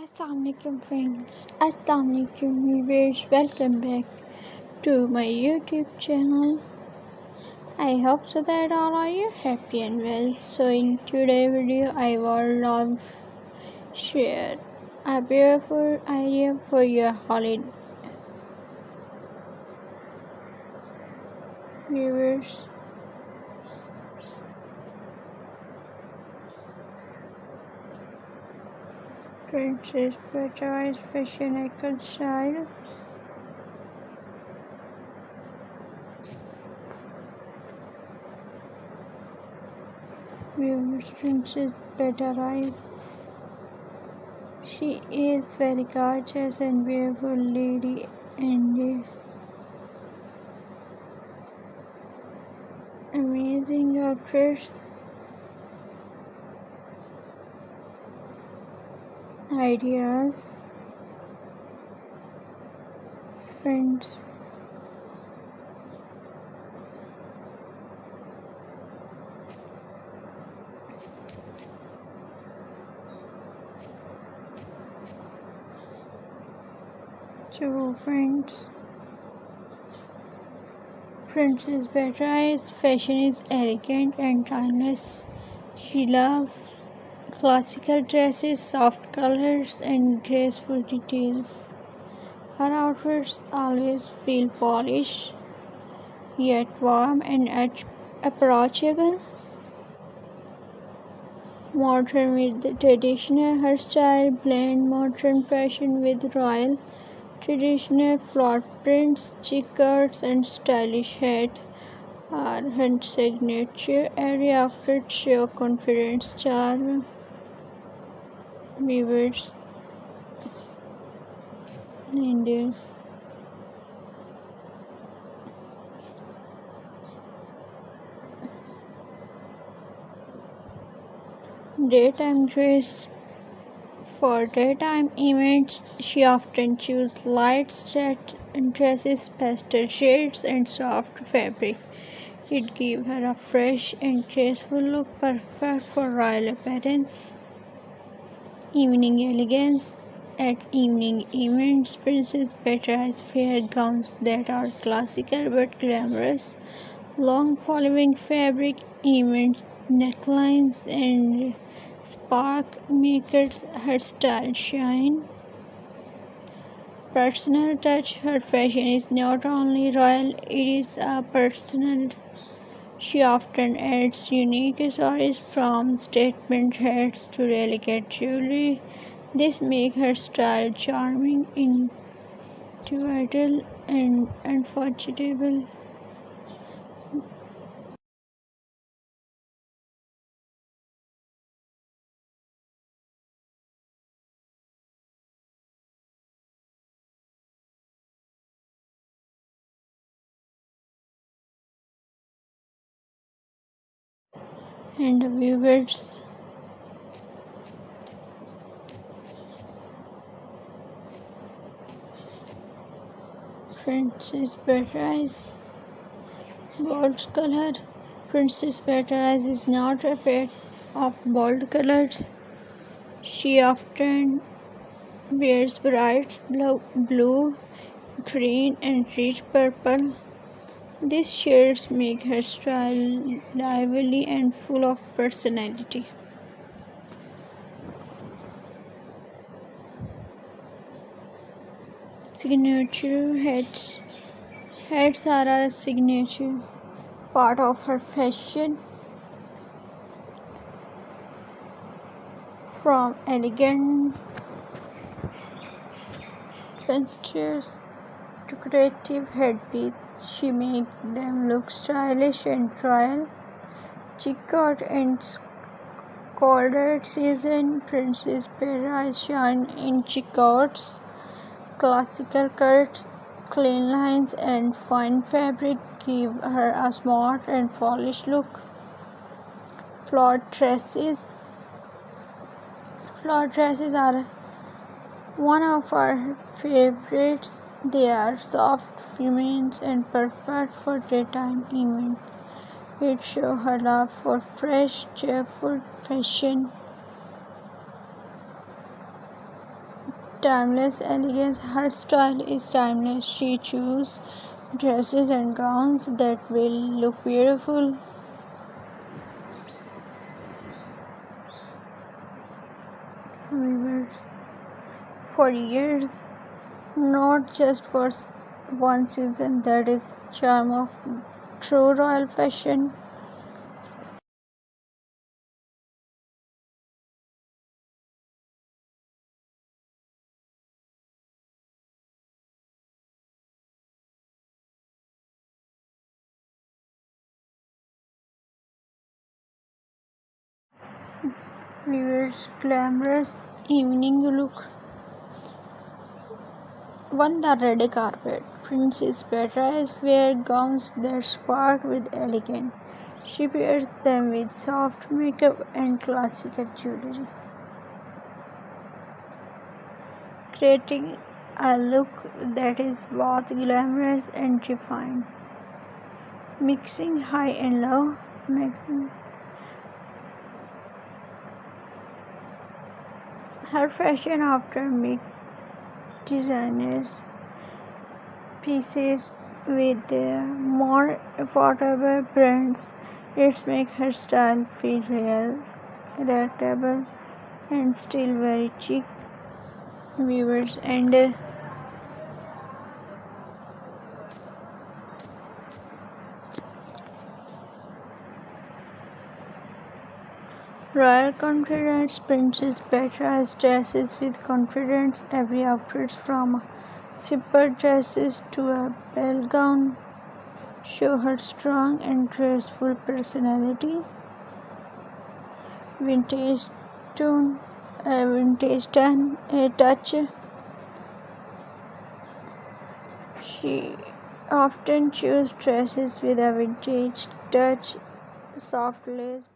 Assalamualaikum friends, Assalamualaikum viewers, welcome back to my YouTube channel. I hope so that all are you happy and well. So in today's video I will love share a beautiful idea for your holiday viewers. Princess Patrice fashion icon style. Viewers, Princess Patrice. She is very gorgeous and beautiful lady and amazing outfits. Ideas, friends. So friends, Princess Beatrice's fashion is elegant and timeless. She loves classical dresses, soft colors, and graceful details. Her outfits always feel polished, yet warm and approachable. Modern with traditional, her style blend modern fashion with royal traditional floral prints, checkers, and stylish hat are her signature. Every outfit show confidence, charm, viewers, and daytime dress. For daytime events, she often chooses light set dresses, pastel shades, and soft fabric. It gives her a fresh and graceful look, perfect for royal appearance. Evening elegance. At evening events, Princess Beatrice wears gowns that are classical but glamorous. Long flowing fabric, event necklines, and spark makers her style shine. Personal touch. Her fashion is not only royal, it is a personal. She often adds unique accessories from statement hats to delicate jewelry. This makes her style charming, individual, and unforgettable. And the viewers, Princess Beatrice bold color. Princess Beatrice is not afraid of bold colors. She often wears bright blue, green, and rich purple. These shades make her style lively and full of personality. Signature hats. Hats are a signature part of her fashion. From elegant fences to creative headpieces, she makes them look stylish and royal. Checkered and scalded season, Princess Beatrice shine in checkers. Classical cuts, clean lines, and fine fabric give her a smart and polished look. Floor dresses. Floor dresses are one of her favorites. They are soft, feminine, and perfect for daytime events. It shows her love for fresh, cheerful fashion. timeless elegance. Her style is timeless. She chooses dresses and gowns that will look beautiful for years, not just for one season. That is charm of true royal fashion. Wears glamorous evening look. One the red carpet. Princess Beatrice wear gowns that spark with elegance. She pairs them with soft makeup and classical jewelry, creating a look that is both glamorous and refined, mixing high and low. Mixing her fashion after mix designers pieces with their more affordable brands. It makes her style feel real, relatable, and still very chic. Viewers and royal confidence. Princess Petra's dresses with confidence. Every outfit from a simple dresses to a bell gown show her strong and graceful personality. Vintage tone, vintage turn, a touch. She often chooses dresses with a vintage touch, soft lace